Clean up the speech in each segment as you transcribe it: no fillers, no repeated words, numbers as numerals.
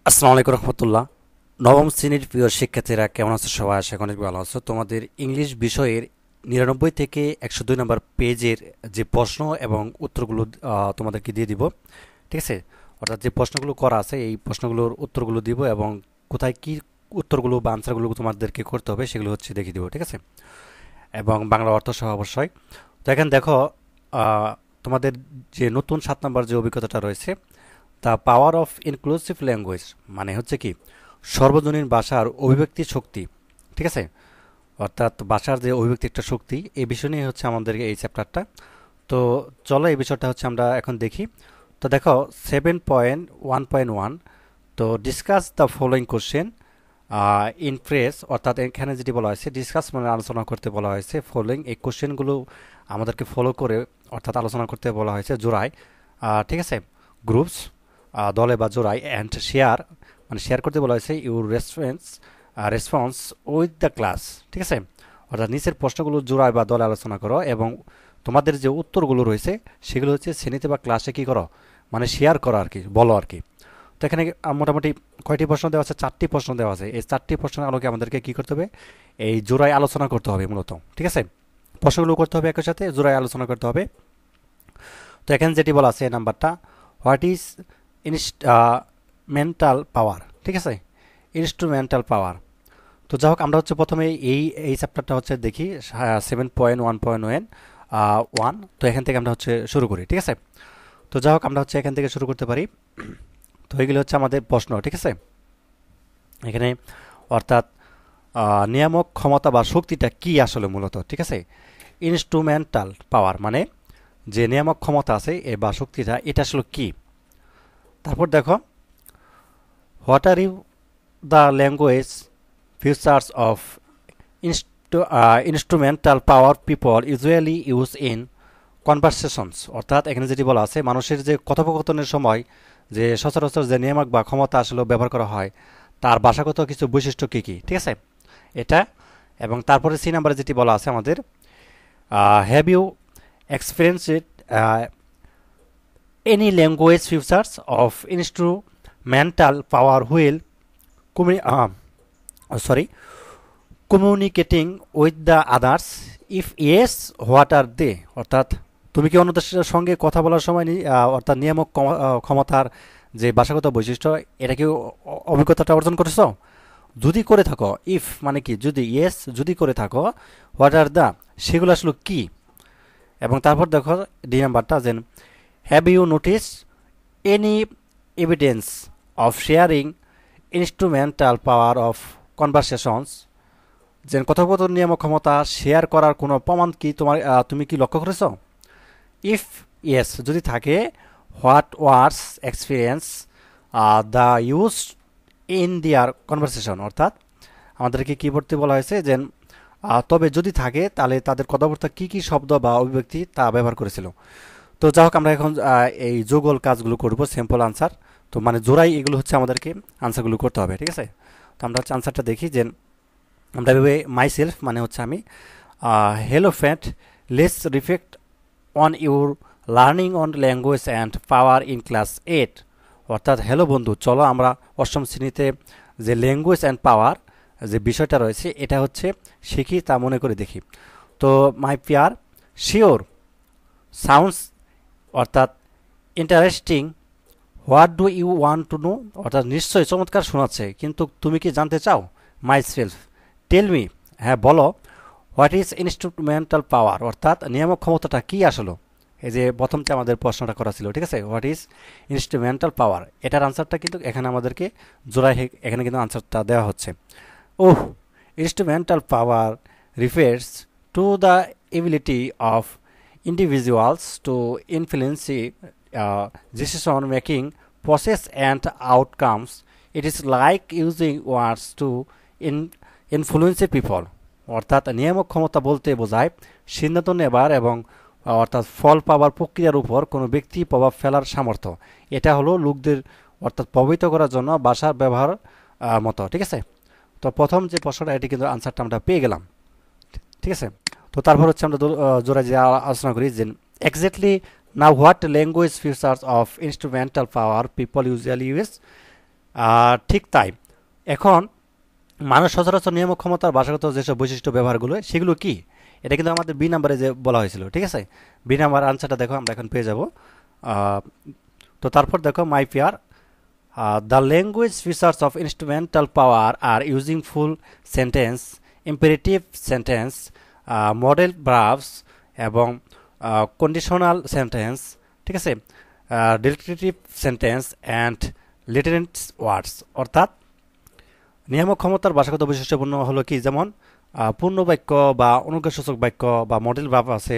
আসসালামু আলাইকুম রহমতুল্লাহ। নবম শ্রেণীর প্রিয় শিক্ষার্থীরা কেমন আছো? সবাই আশা করি অনেক ভালো আছো। তোমাদের ইংলিশ বিষয়ের 99 থেকে 102 নম্বর পেজের যে প্রশ্ন এবং উত্তরগুলো তোমাদেরকে দিয়ে দিব। ঠিক আছে? অর্থাৎ যে প্রশ্নগুলো করা আছে এই প্রশ্নগুলোর উত্তরগুলো দিব এবং কোথায় কি উত্তরগুলো বা আনসারগুলো তোমাদেরকে করতে হবে সেগুলো হচ্ছে দেখিয়ে দিব। ঠিক আছে? এবং বাংলা অর্থ সহ অবশ্যই। তো এখানে দেখো, তোমাদের যে নতুন 7 নম্বর যে অভিজ্ঞতাটা রয়েছে, the power of inclusive language মানে হচ্ছে কি সর্বজনীন ভাষার অভিব্যক্তি শক্তি। ঠিক আছে? অর্থাৎ ভাষার যে অভিব্যক্তি একটা শক্তি, এই বিষয় নিয়ে হচ্ছে আমাদের এই চ্যাপ্টারটা। তো চলো এই বিষয়টা হচ্ছে আমরা এখন দেখি। তো দেখো 7.1.1, তো discuss the following question in phrase, অর্থাৎ এখানে যেটি বলা হয়েছে ডিসকাস মানে আলোচনা করতে বলা হয়েছে। ফলোয়িং এই কোশ্চেনগুলো আমাদেরকে ফলো করে অর্থাৎ আলোচনা করতে বলা হয়েছে জোড়ায়। ঠিক আছে? গ্রুপস, দলে বা জোড়ায়, অ্যান্ড শেয়ার মানে শেয়ার করতে বলা হয়েছে your response with the class. ঠিক আছে? অর্থাৎ নিচের প্রশ্নগুলো জোড়ায় বা দলে আলোচনা করো এবং তোমাদের যে উত্তরগুলো রয়েছে সেগুলো হচ্ছে শ্রেণীতে বা ক্লাসে কি করো, মানে শেয়ার করো আর কি, বলো আর কি। তো এখানে মোটামুটি কয়টি প্রশ্ন দেওয়া আছে? 4টি প্রশ্ন দেওয়া আছে। এই 4টি প্রশ্নের আলোকে আমাদেরকে কি করতে হবে? এই জোড়ায় আলোচনা করতে হবে মূলত। ঠিক আছে? প্রশ্নগুলো করতে হবে একই সাথে, জোড়ায় আলোচনা করতে হবে। তো এখানে যেটি বলা আছে এই নাম্বারটা, হোয়াট ইজ ইনস্ট্রুমেন্টাল পাওয়ার। ঠিক আছে? ইনস্ট্রুমেন্টাল পাওয়ার। তো যাই হোক, আমরা হচ্ছে প্রথমে এই এই চ্যাপ্টারটা হচ্ছে দেখি 7.1.1 তো এখান থেকে আমরা হচ্ছে শুরু করি। ঠিক আছে? তো যাই হোক, আমরা হচ্ছে এখান থেকে শুরু করতে পারি। তো এগুলো হচ্ছে আমাদের প্রশ্ন। ঠিক আছে? এখানে অর্থাৎ নিয়ামক ক্ষমতা বা শক্তিটা কি আসলে মূলত। ঠিক আছে? ইনস্ট্রুমেন্টাল পাওয়ার মানে যে নিয়ামক ক্ষমতা আছে এই বা শক্তিটা, এটা আসলে কি। তারপর দেখো, what are you the language features of instrumental power people usually use in conversations, অর্থাৎ এখানে যেটি বলা আছে মানুষের যে কথোপকথনের সময় যে সচরাচর যে নিয়ামক বা ক্ষমতা আসলে ব্যবহার করা হয় তার ভাষাগত কিছু বৈশিষ্ট্য কী কী। ঠিক আছে? এটা। এবং তারপরে সি নাম্বারে যেটি বলা আছে আমাদের, have you experienced any language features of instrumental power while sorry communicating with the others, if yes what are they, অর্থাৎ তুমি কি অন্যদের সঙ্গে কথা বলার সময় অর্থাৎ নিয়ামক ক্ষমতার যে ভাষাগত বৈশিষ্ট্য এটা কি অভিজ্ঞতাটা অর্জন করেছো? যদি করে থাকো, ইফ মানে কি যদি, ইয়েস যদি করে থাকো, হোয়াট আর দ্য সেগুলো আসলে কি। এবং তারপর দেখো ডি নাম্বারটা, যে have you notice any evidence of sharing instrumental power of conversations, যে কথোপকথন নিয়ামক ক্ষমতা শেয়ার করার কোনো প্রমাণ কি তুমি কি লক্ষ্য করেছ? ইফ ইয়েস যদি থাকে, what wars experience the use in their conversation, অর্থাৎ আমাদেরকে কি পড়তে বলা হয়েছে যে তবে যদি থাকে তাহলে তাদের কথাবার্তা কি কি শব্দ বা অভিব্যক্তি তা ব্যবহার করেছিল। তো যাই হোক, আমরা এখন এই যোগল কাজগুলো করব, সিম্পল আনসার। তো মানে জোড়াই এগুলো হচ্ছে আমাদেরকে আনসারগুলো করতে হবে। ঠিক আছে? তো আমরা হচ্ছে আনসারটা দেখি যে আমরা ভেবে মাই সেলফ মানে হচ্ছে আমি, hello friend, let's reflect on your learning on language and power in class 8, অর্থাৎ হ্যালো বন্ধু, চলো আমরা অষ্টম শ্রেণীতে যে ল্যাঙ্গুয়েজ অ্যান্ড পাওয়ার যে বিষয়টা রয়েছে এটা হচ্ছে শিখি, তা মনে করে দেখি। তো মাই পিয়ার, শিওর সাউন্ডস, অর্থাৎ interesting, what do you want to know, অর্থাৎ নিশ্চয়ই চমৎকার শোনাচ্ছে, কিন্তু তুমি কি জানতে চাও? মাই সেলফ, টেল মি, হ্যাঁ বলো, হোয়াট ইজ ইনস্ট্রুমেন্টাল পাওয়ার, অর্থাৎ নিয়ামক ক্ষমতাটা কি আসলো। এই যে প্রথমতে আমাদের প্রশ্নটা করা ছিল। ঠিক আছে? হোয়াট ইজ ইনস্ট্রুমেন্টাল পাওয়ার, এটার আনসারটা কিন্তু এখানে আমাদেরকে জোড়ায় এখানে কিন্তু আনসারটা দেওয়া হচ্ছে। Oh, instrumental power refers to the ability of individuals to influence decision making process and outcomes. It is like using words to influence people, অর্থাৎ নিয়ামক ক্ষমতা বলতে বোঝায় সিদ্ধান্ত নেবার এবং অর্থাৎ ফল পাওয়ার প্রক্রিয়ার উপর কোনো ব্যক্তি প্রভাব ফেলার সামর্থ্য। এটা হলো লোকদের অর্থাৎ প্রভাবিত করার জন্য ভাষার ব্যবহার মতো। ঠিক আছে? তো প্রথম যে প্রশ্নটা এটি কিন্তু আনসারটা আমরা পেয়ে গেলাম। ঠিক আছে? তো তারপর হচ্ছে আমরা জোড়া যে আলোচনা করি যে exactly now what language features of instrumental power people usually use ঠিক তাই। এখন মানুষ সচরাচর নিয়ামক ক্ষমতার ভাষাগত যেসব বৈশিষ্ট্য ব্যবহারগুলো সেগুলো কি, এটা কিন্তু আমাদের বি নাম্বারে যে বলা হয়েছিল, ঠিক আছে। বি নাম্বার আনসারটা দেখো, আমরা এখন পেয়ে যাব। তো তারপর দেখো my peer, the language features of instrumental power are using full sentence, imperative sentence, modal verbs এবং কন্ডিশনাল সেন্টেন্স, ঠিক আছে, directive sentence and literates words. অর্থাৎ নিয়ামক ক্ষমতার ভাষাগত বৈশিষ্ট্যপূর্ণ হলো কি, যেমন পূর্ণ বাক্য বা অনুজ্ঞাসূচক বাক্য বা মডেল ভার্ব আছে,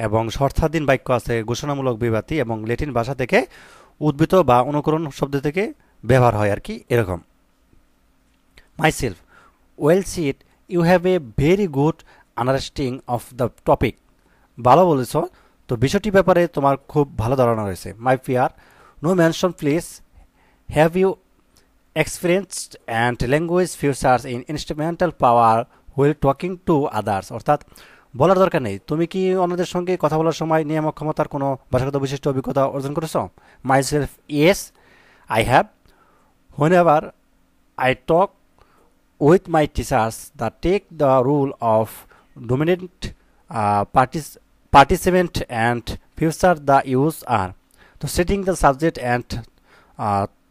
এবং শর্তাধীন বাক্য আছে, ঘোষণামূলক বিবৃতি, এবং ল্যাটিন ভাষা থেকে উদ্ভূত বা অনুকরণ শব্দ থেকে ব্যবহার হয় আর কি, এরকম। Myself, well said, you have a very good understanding of the topic. ভালো বলেছ, তো বিষয়টির ব্যাপারে তোমার খুব ভালো ধারণা রয়েছে। My peer, no mention please, have you experienced and language features in instrumental power while talking to others। অর্থাৎ বলার দরকার নেই, তুমি কি অন্যদের সঙ্গে কথা বলার সময় নিয়ামক ক্ষমতার কোনো ভাষাগত বিশিষ্ট অভিজ্ঞতা অর্জন করেছো? Myself, yes I have, whenever I talk with my teachers the take the role of dominant participant and future the use are তো setting the subject and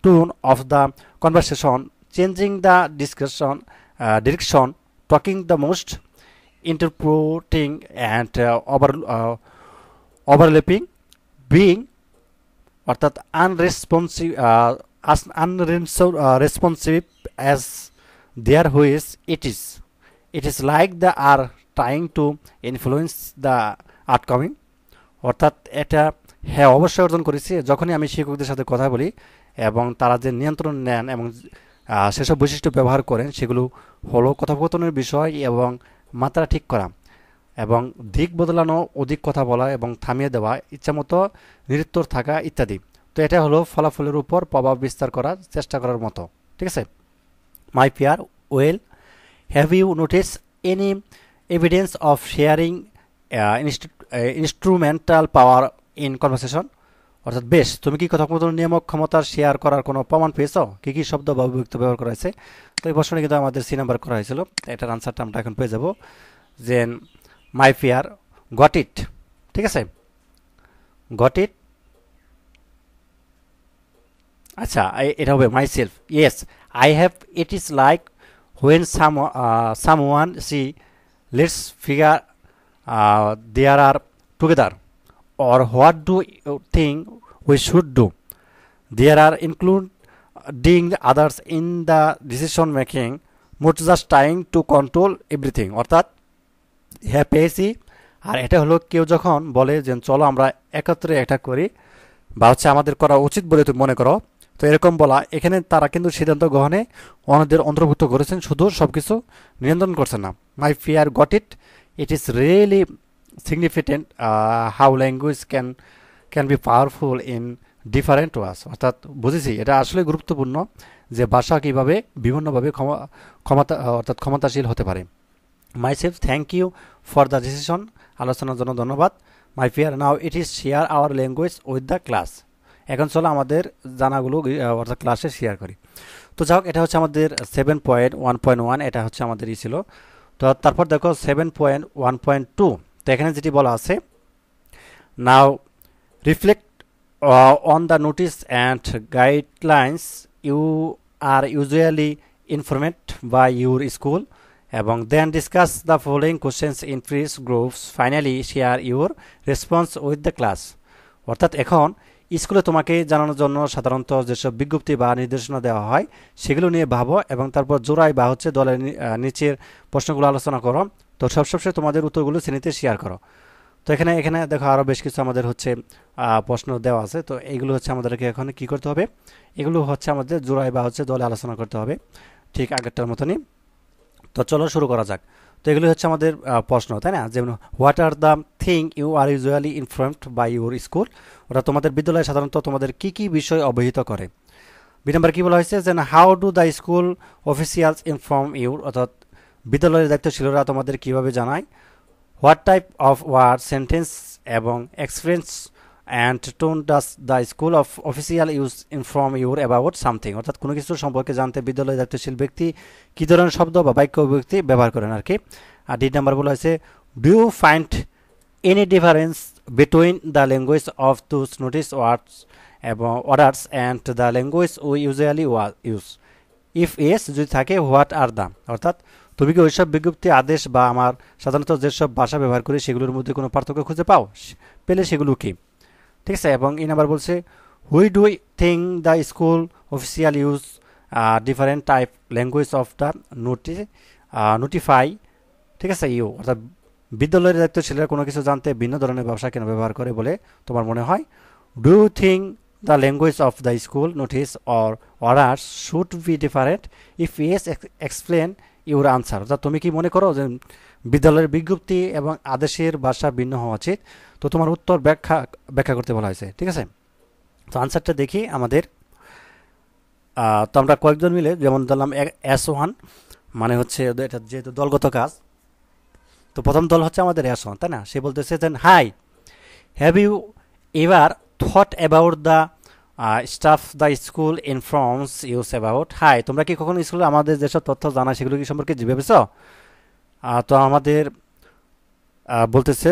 tone of the conversation, changing the discussion direction, talking the most, interpreting and overlapping, being অর্থাৎ unresponsive as there which it is like they are trying to influence the outcoming। অর্থাৎ এটা হ্যাঁ অবশ্যই অর্জন করেছি যখনই আমি শিক্ষকদের সাথে কথা বলি এবং তারা যে নিয়ন্ত্রণ নেন এবং সেসব বৈশিষ্ট্য ব্যবহার করেন, সেগুলো হলো কথোপকথনের বিষয় এবং মাত্রা ঠিক করা এবং দিক বদলানো, অধিক কথা বলা এবং থামিয়ে দেওয়া, ইচ্ছামতো নিরুত্তর থাকা ইত্যাদি। তো এটা হলো ফলাফলের উপর প্রভাব বিস্তার করার চেষ্টা করার মতো, ঠিক আছে। My peer, well, have you notice any evidence of sharing instrumental power in conversation. অর্থাৎ বেশ, তুমি কি কথোপকথন নিয়ামক ক্ষমতার শেয়ার করার কোনো প্রমাণ পেয়েছো? কী কী শব্দ বা অভিব্যক্তি ব্যবহার করা হয়েছে? তো এই প্রশ্নে কিন্তু আমাদের সি নাম্বার করা হয়েছিল, এটার আনসারটা আমরা এখন পেয়ে যাব যে মাই ফিয়ার গট ইট, ঠিক আছে, গট ইট। আচ্ছা, এটা হবে myself, yes I have, it is like when someone see let's figure there are together, or what do you think we should do? There are including others in the decision making, not just trying to control everything। অর্থাৎ হ্যাঁ পেয়েছি, আর এটা হলো কেউ যখন বলে যে চলো আমরা একত্রে এটা করি বা হচ্ছে আমাদের করা উচিত বলে তুমি মনে করো, তো এরকম বলা, এখানে তারা কিন্তু সিদ্ধান্ত গ্রহণে অন্যদের অন্তর্ভুক্ত করেছেন, শুধু সব কিছু নিয়ন্ত্রণ করছেন না। My peer got it, it is really significant how language can be powerful in different ways। অর্থাৎ বুঝেছি এটা আসলে গুরুত্বপূর্ণ যে ভাষা কীভাবে বিভিন্নভাবে অর্থাৎ ক্ষমতাশীল হতে পারে। Myself, thank you for the decision, আলোচনার জন্য ধন্যবাদ। My peer, now it is share our language with the class. এখন চলো আমাদের জানাগুলো অর্থাৎ ক্লাসে শেয়ার করি। তো যাই হোক, এটা হচ্ছে আমাদের 7.1.1, এটা হচ্ছে আমাদের ছিল। তো তারপর দেখো 7.1.2, তো এখানে যেটি বলা আছে, now reflect on the notice and guidelines you are usually informed by your school এবং then discuss the following questions in free groups, finally share your response with the class. অর্থাৎ এখন স্কুলে তোমাকে জানানোর জন্য সাধারণত যেসব বিজ্ঞপ্তি বা নির্দেশনা দেওয়া হয় সেগুলো নিয়ে ভাবো এবং তারপর জোড়ায় বা হচ্ছে দলের নিচের প্রশ্নগুলো আলোচনা করো। তো সবসময় তোমাদের উত্তরগুলো শ্রেণীতে শেয়ার করো। তো এখানে দেখো আরও বেশ কিছু আমাদের হচ্ছে প্রশ্ন দেওয়া আছে। তো এইগুলো হচ্ছে আমাদেরকে এখন কী করতে হবে, এগুলো হচ্ছে আমাদের জোড়ায় বা হচ্ছে দলে আলোচনা করতে হবে, ঠিক আগেরটার মতনই। তো চলো শুরু করা যাক। তো এগুলো হচ্ছে আমাদের প্রশ্ন, তাই না? যেমন what are the thing you are usually informed by your school. ওটা তোমাদের বিদ্যালয়ে সাধারণত তোমাদের কী কী বিষয় অবহিত করে। বি নাম্বার কী বলা হয়েছে, যে how do the school officials inform your, অর্থাৎ বিদ্যালয়ের দায়িত্বশীলরা তোমাদের কীভাবে জানায়। What type of word, sentence এবং express and tone does the school of official use inform your about something, অর্থাৎ কোনো কিছু সম্পর্কে জানতে বিদ্যালয়ের দায়িত্বশীল ব্যক্তি কী ধরনের শব্দ বা বাক্য ব্যক্তি ব্যবহার করেন আর কি। আর ডি নাম্বার বলা হয়েছে do you find any difference between the language of those notice words এবং orders and the language we usually use, if yes যদি থাকে হোয়াট আর দ্য, অর্থাৎ তুমি কি ওইসব বিজ্ঞপ্তি আদেশ বা আমার সাধারণত যেসব ভাষা ব্যবহার করি সেগুলোর মধ্যে কোনো পার্থক্য খুঁজে পাও, পেলে সেগুলো কি, ঠিক আছে। এবং এই নাম্বার বলছে why do think the school official use different type language of the notify, ঠিক আছে ইউ, অর্থাৎ বিদ্যালয়ের দায়িত্বশীলরা কোনো কিছু জানতে ভিন্ন ধরনের ভাষা কেন ব্যবহার করে বলে তোমার মনে হয়। Do you think the language of the school notice or orders should be different, if yes explain your answer, অর্থাৎ তুমি কি মনে করো যে বিদ্যালয়ের বিজ্ঞপ্তি এবং আদেশের ভাষা ভিন্ন হওয়া উচিত, তো তোমার উত্তর ব্যাখ্যা করতে বলা হয়েছে, ঠিক আছে। তো আনসারটা দেখি আমাদের, তো আমরা কয়েকজন মিলে যেমন ধরলাম S1 মানে হচ্ছে এটা যেহেতু দলগত কাজ, তো প্রথম দল হচ্ছে আমাদের S1, তাই না। সে বলতেছে যে hi have you ever thought about the stuff the school informs us about, hi তোমরা কি কখনো স্কুলে আমাদের যেসব তথ্য জানা সেগুলো কি সম্পর্কে ভেবেছ। তো আমাদের বলতেছে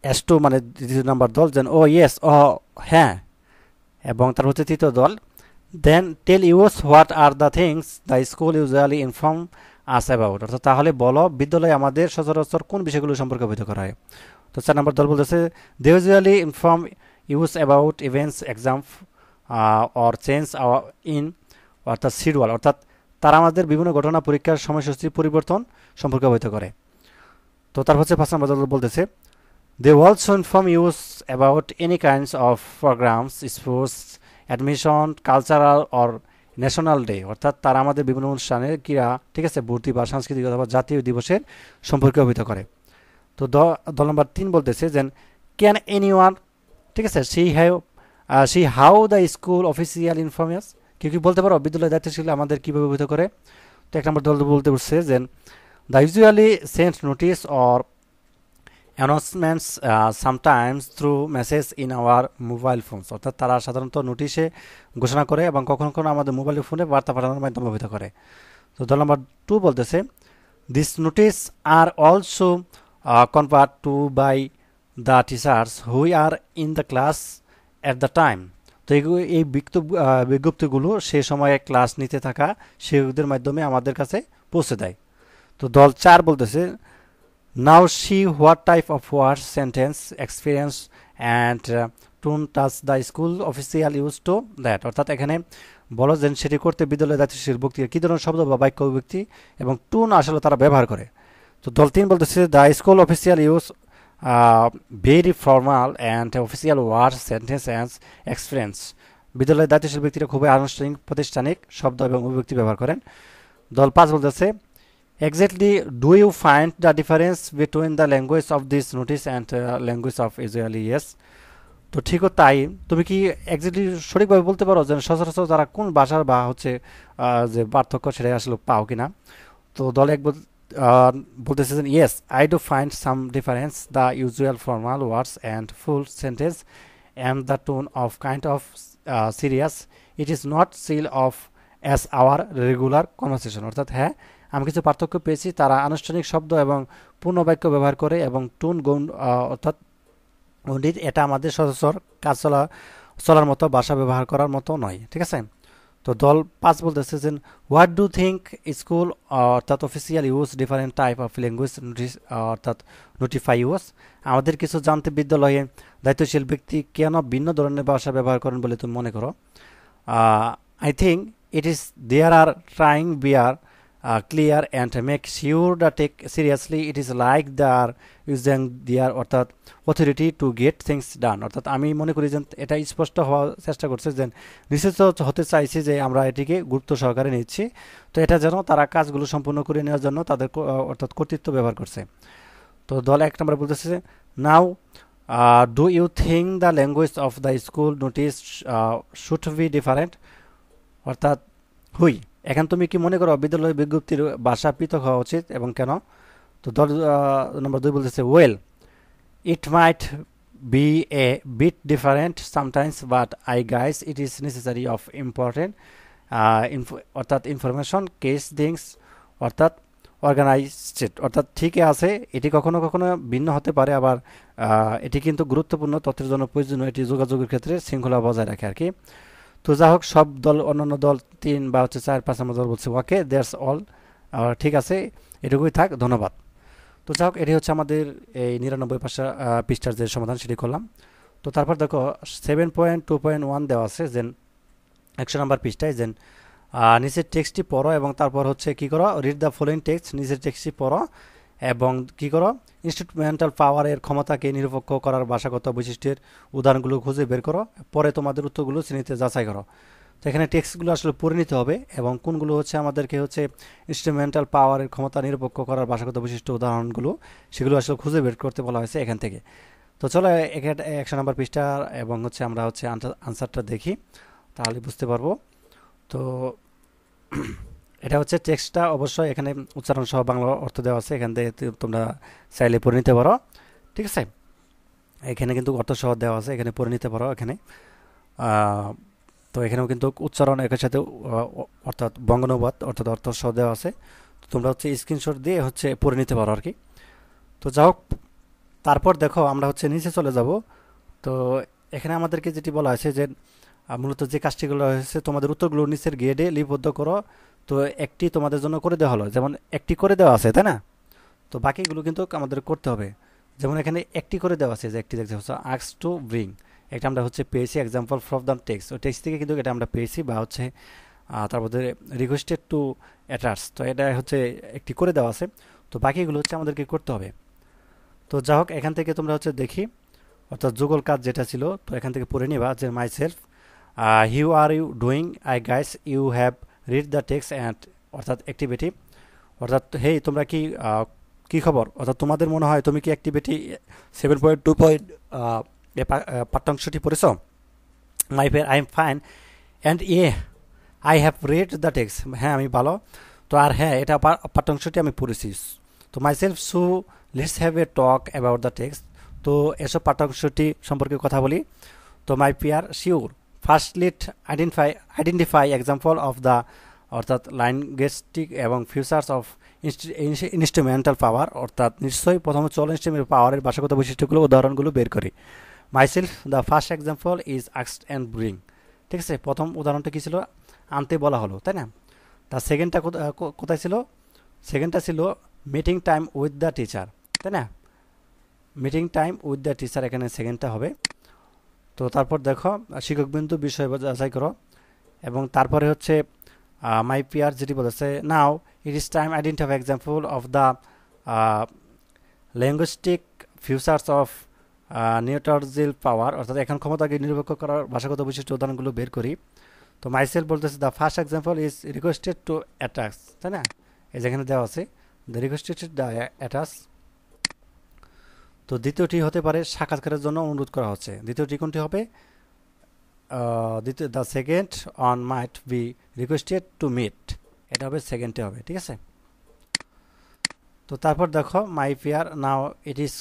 S2 মানে দ্বিতীয় নাম্বার দল যেন ও ইয়েস ও হ্যাঁ, এবং তার হচ্ছে তৃতীয় দল then tell us what are the things the school usually inform us about, অর্থাৎ তাহলে বলো বিদ্যালয়ে আমাদের সচরাচর কোন বিষয়গুলো সম্পর্কে অবহিত করা হয়। তো 4 নম্বর দল বলতেছে they usually inform us about events exam or change in, অর্থাৎ শিডিউল, অর্থাৎ তারা আমাদের বিভিন্ন ঘটনা পরীক্ষার সময়সূচি পরিবর্তন সম্পর্কে অবহিত করে। তো তার হচ্ছে 5 নম্বর দল বলতেছে they also inform us about any kinds of programmes sports admission cultural or national day, অর্থাৎ তারা আমাদের বিভিন্ন অনুষ্ঠানে ক্রীড়া, ঠিক আছে, ভর্তি বা সাংস্কৃতিক অথবা জাতীয় দিবসের সম্পর্কে অবহিত করে। তো দল নম্বর 3 বলতেছে যে ক্যান এনি ওয়ান, ঠিক আছে, see how the school official informs, কেউ কি বলতে পারো বিদ্যালয়ের দায়িত্বশীল আমাদের কীভাবে অবহিত করে। তো 1 নম্বর দল বলতে বলছে যে the usually sent notice or announcements sometimes through message in our mobile phones, অর্থাৎ তারা সাধারণত নোটিশে ঘোষণা করে এবং কখনো কখনো আমাদের মোবাইল ফোনে বার্তা পাঠানোর মাধ্যমে অবহিত করে। তো দল নম্বর 2 বলতেছে this notice are also convert to by the teachers who are in the class at the time, তো এই বিজ্ঞপ্তিগুলো সে সময়ে ক্লাস নিতে থাকা শিক্ষকদের মাধ্যমে আমাদের কাছে পৌঁছে দেয়। তো দল 4 বলতেছে now see what type of word sentence experience and tone touch the school official use to that, অর্থাৎ এখানে বলো যে সেটি করতে বিদ্যালয়ের দায়িত্বশীল ব্যক্তি কী ধরনের শব্দ বা বাক্য ব্যক্তি এবং টুন আসলে তারা ব্যবহার করে। তো দল 3 বলতেছে the school official use very formal and official word sentence and experience, বিদ্যালয়ের দায়িত্বশীল ব্যক্তিরা খুবই আনুষ্ঠানিক প্রাতিষ্ঠানিক শব্দ এবং অভিব্যক্তি ব্যবহার করেন। দল 5 বলতেছে exactly do you find the difference between the language of this notice and language of usually yes, তো ঠিকও তাই তুমি কি এক্স্যাক্টলি সঠিকভাবে বলতে পারো যে সচরাচর তারা কোন ভাষার বা হচ্ছে যে পার্থক্য সেটা আসলে পাও কিনা। তো দল 1 বলতেছে yes I do find some difference the usual formal words and full sentence and the tone of kind of serious it is not seal of as our regular conversation, অর্থাৎ হ্যাঁ আমি কিছু পার্থক্য পেয়েছি, তারা আনুষ্ঠানিক শব্দ এবং পূর্ণ বাক্য ব্যবহার করে এবং টুন গৌণ অর্থাৎ গণ্ডিত, এটা আমাদের সচরাচর কাজ চলার মতো ভাষা ব্যবহার করার মতো নয়, ঠিক আছে। তো দল 5 বলতেছে যে হোয়াট ডু থিঙ্ক স্কুল অর্থাৎ official use different type of language অর্থাৎ নোটিফাই ইউজ, আমাদের কিছু জানতে বিদ্যালয়ে দায়িত্বশীল ব্যক্তি কেন ভিন্ন ধরনের ভাষা ব্যবহার করেন বলে তুমি মনে করো। I think it is there are trying bear clear and make sure that take seriously it is like they are using their অর্থাৎ authority to get things done, অর্থাৎ আমি মনে করি যে এটা স্পষ্ট হওয়ার চেষ্টা করছে যে নিশ্চিত হতে চাইছি যে আমরা এটিকে গুরুত্ব সহকারে নিচ্ছি, তো এটা যেন তারা কাজগুলো সম্পূর্ণ করে নেওয়ার জন্য তাদের অর্থাৎ কর্তৃত্ব ব্যবহার করছে। তো দল 1 নম্বর বলতেছে now do you think the language of the school notice should be different, অর্থাৎ হুই এখন তুমি কি মনে করো বিদ্যালয়ের বিজ্ঞপ্তির ভাষা পৃথক হওয়া উচিত এবং কেন। তো দল নম্বর 2 বলতেছে well it might be a bit different sometimes, but I guess it is necessary of important অর্থাৎ ইনফরমেশন কেস থিংস অর্থাৎ অর্গানাইজড অর্থাৎ ঠিকই আছে, এটি কখনো কখনো ভিন্ন হতে পারে, আবার এটি কিন্তু গুরুত্বপূর্ণ তথ্যের জন্য প্রয়োজনীয়, এটি যোগাযোগের ক্ষেত্রে শৃঙ্খলা বজায় রাখে আর কি। তো যা হোক, সব দল অন্যান্য দল 3 বা হচ্ছে 4-5 নম্বর দল বলছে ওকে দ্যাটস অল, ঠিক আছে, এটুকুই থাক, ধন্যবাদ। তো যা হোক, এটি হচ্ছে আমাদের এই 99 পৃষ্ঠার যে সমাধান সেটি করলাম। তো তারপর দেখো 7.2.1 দেওয়া আছে যে 100 নম্বর পৃষ্ঠায় যে নিচের টেক্সটটি পড়ো এবং তারপর হচ্ছে কি করো, রিড দ্য ফলোইং টেক্সট, নিচের টেক্সটটি পড়ো এবং কি করো, ইনস্ট্রুমেন্টাল পাওয়ারের ক্ষমতাকে নিরপেক্ষ করার ভাষাগত বৈশিষ্ট্যের উদাহরণগুলো খুঁজে বের করো, পরে তোমাদের উত্তরগুলো শ্রেণীতে যাচাই করো। তো এখানে টেক্সটগুলো আসলে পড়ে নিতে হবে এবং কোনগুলো হচ্ছে আমাদেরকে হচ্ছে ইনস্ট্রুমেন্টাল পাওয়ারের ক্ষমতা নিরপেক্ষ করার ভাষাগত বৈশিষ্ট্য উদাহরণগুলো, সেগুলো আসলে খুঁজে বের করতে বলা হয়েছে এখান থেকে। তো চলো 100 নম্বর পৃষ্ঠা এবং হচ্ছে আমরা হচ্ছে আনসারটা দেখি, তাহলে বুঝতে পারবো। তো এটা হচ্ছে টেক্সটটা, অবশ্যই এখানে উচ্চারণ সহ বাংলা অর্থ দেওয়া আছে, এখান থেকে তোমরা চাইলে পড়ে নিতে পারো, ঠিক আছে। এখানে কিন্তু অর্থ সহ দেওয়া আছে, এখানে পড়ে নিতে পারো এখানে। তো এখানেও কিন্তু উচ্চারণ একের সাথে অর্থাৎ বঙ্গানুবাদ অর্থাৎ অর্থ সহ দেওয়া আছে, তো তোমরা হচ্ছে স্ক্রিনশট দিয়ে হচ্ছে পড়ে নিতে পারো আর কি। তো যাই হোক, তারপর দেখো আমরা হচ্ছে নিচে চলে যাব। তো এখানে আমাদেরকে যেটি বলা হয়েছে যে মূলত যে কাজটিগুলো হয়েছে, তোমাদের উত্তরগুলো নিচের গ্রেডে লিপিবদ্ধ করো। তো একটি তোমাদের জন্য করে দেওয়া হলো, যেমন একটি করে দেওয়া আছে, তাই না? তো বাকিগুলো কিন্তু আমাদের করতে হবে। যেমন এখানে একটি করে দেওয়া আছে, যে একটি দেখতে হচ্ছে আস্ক টু ব্রিং, একটা আমরা হচ্ছে পেয়েছি এক্সাম্পল ফ্রম দ্য টেক্সট, ওই টেক্সট থেকে কিন্তু এটা আমরা পেয়েছি, বা হচ্ছে তারপরে রিকোয়েস্টেড টু অ্যাটাচ, তো এটা হচ্ছে একটি করে দেওয়া আছে। তো বাকিগুলো হচ্ছে আমাদেরকে করতে হবে। তো যা হোক, এখান থেকে তোমরা হচ্ছে দেখি, অর্থাৎ যুগল কাজ যেটা ছিল, তো এখান থেকে পড়ে নিবা যে myself who are you doing, I guess you have read the text and, অর্থাৎ অ্যাক্টিভিটি, অর্থাৎ হেই তোমরা কি কি খবর, অর্থাৎ তোমাদের মনে হয় তুমি কি অ্যাক্টিভিটি 7.2 পাঠ্যাংশটি পড়েছ। My peer I am fine and I have read the text, হ্যাঁ আমি ভালো, তো আর হ্যাঁ এটা পাঠ্যাংশটি আমি পড়েছি। তো my self so let's have a talk about the text, তো এসব পাঠ্যাংশটি সম্পর্কে কথা বলি। তো my peer sure first let identify example of the, অর্থাৎ লাইনগেস্টিক এবং ফিউচার্স অফ ইনস্ট্রুমেন্টাল পাওয়ার, অর্থাৎ নিশ্চয়ই প্রথমে চলো ইনস্ট্রুমেন্টাল পাওয়ারের ভাষাগত বৈশিষ্ট্যগুলো উদাহরণগুলো বের করি। Myself the first example is asked and bring, ঠিক আছে, প্রথম উদাহরণটা কী ছিল, আনতে বলা হলো, তাই না? তার সেকেন্ডটা কোথায় ছিল, সেকেন্ডটা ছিল meeting time with the teacher, তাই না? Meeting time with the teacher, এখানে সেকেন্ডটা হবে। তো তারপর দেখো শিক্ষকবিন্দু বিষয় যাচাই করো, এবং তারপরে হচ্ছে মাই পিয়ার যেটি বলেছে now it is time identify example of the linguistic features of neutralizing power, অর্থাৎ এখন ক্ষমতাকে নিরপেক্ষ করার ভাষাগত বৈশিষ্ট্য উদাহরণগুলো বের করি। তো মাইসেল বলতেছে the first example is requested to attach, তাই না? এই যেখানে দেওয়া আছে দ্য রিকোয়েস্টেড দ্য অ্যাটাচ। তো দ্বিতীয়টি হতে পারে সাক্ষাৎকারের জন্য অনুরোধ করা হচ্ছে, দ্বিতীয়টি কোনটি হবে, দ্বিতীয় the second one might be requested to meet, এটা হবে সেকেন্ডে হবে, ঠিক আছে। তো তারপর দেখো my peer now it is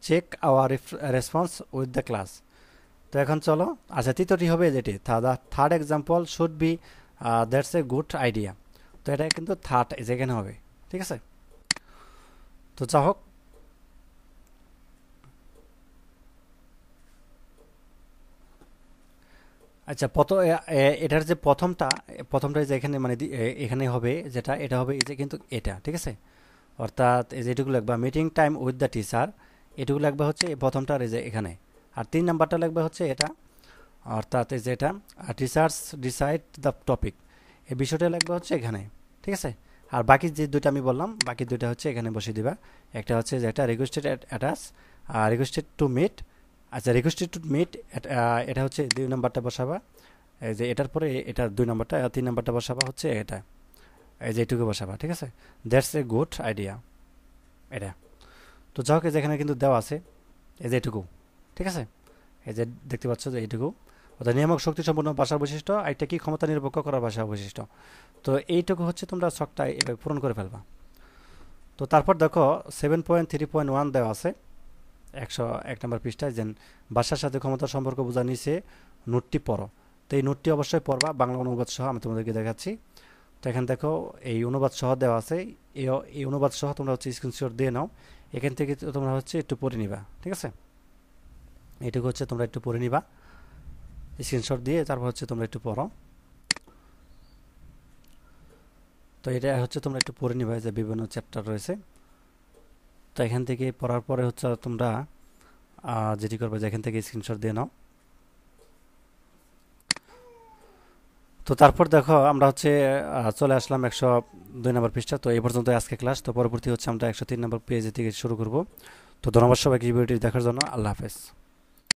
check our response with the class. তো এখন চলো, আচ্ছা তৃতীয়টি হবে যেটি the third example should be that's a good idea, তো এটা কিন্তু থার্ড যেখানে হবে, ঠিক আছে। তো যা হোক, আচ্ছা এটার যে প্রথমটা যে এখানে মানে এখানে হবে যেটা, এটা হবে এই যে কিন্তু এটা, ঠিক আছে, অর্থাৎ এই যে এটুকু লিখবা meeting time with the teacher, এটুকু লিখবা হচ্ছে প্রথমটার এই যে এখানে, আর 3 নাম্বারটা লিখবা হচ্ছে এটা, অর্থাৎ এই যে এটা টিচার্স ডিসাইড দ্য টপিক, এই বিষয়টা লিখবা হচ্ছে এখানে, ঠিক আছে। আর বাকি যে দুইটা আমি বললাম, বাকি দুইটা হচ্ছে এখানে বসিয়ে দিবা। একটা হচ্ছে যে এটা requested attach are requested to meet, আচ্ছা রিকোয়েস্টেড টু মিট এটা হচ্ছে 2 নাম্বারটা বসাবা, এই যে এটার পরে এটা 2 নাম্বারটা, আর 3 নাম্বারটা বসাবা হচ্ছে এটা, এই যে এইটুকু বসাবা, ঠিক আছে। দ্যাটস এ গুড আইডিয়া, এটা। তো যাই হোক, যেখানে কিন্তু দেওয়া আছে এই যে এটুকু, ঠিক আছে, এই যে দেখতে পাচ্ছ যে এইটুকু, অর্থাৎ নিয়ামক শক্তি সম্পন্ন ভাষার বৈশিষ্ট্য, এটা কি ক্ষমতা নিরপেক্ষ করার ভাষার বৈশিষ্ট্য। তো এইটুকু হচ্ছে তোমরা ছকটা এভাবে পূরণ করে ফেলবা। তো তারপর দেখো 7.3.1 দেওয়া আছে, 101 নম্বর পৃষ্ঠায় যে ভাষার সাথে ক্ষমতার সম্পর্ক বোঝা নিচে নোটটি পড়ো। তো এই নোটটি অবশ্যই পড়বা, বাংলা অনুবাদ সহ আমি তোমাদেরকে দেখাচ্ছি। তো এখানে দেখো এই অনুবাদ সহ দেওয়া আছে, এই অনুবাদ সহ তোমরা হচ্ছে স্ক্রিনশট দিয়ে নাও। এখান থেকে তোমরা হচ্ছে একটু পড়ে নিবা, ঠিক আছে? এটুকু হচ্ছে তোমরা একটু পড়ে নিবা স্ক্রিনশট দিয়ে, তারপর হচ্ছে তোমরা একটু পড়ো। তো এটা হচ্ছে তোমরা একটু পড়ে নিবা, যে বিভিন্ন চ্যাপ্টার রয়েছে। তো এখান থেকে পড়ার পরে হচ্ছে তোমরা যেটি করবে যে এখান থেকে স্ক্রিনশট দিয়ে নাও। তো তারপর দেখো আমরা হচ্ছে চলে আসলাম 102 নম্বর পৃষ্ঠা। তো এই পর্যন্ত আজকে ক্লাস। তো পরবর্তী হচ্ছে আমরা 103 নম্বর পেজ থেকে শুরু করব। তো ধন্যবাদ সবাইকে ভিডিওটি দেখার জন্য। আল্লাহ হাফেজ।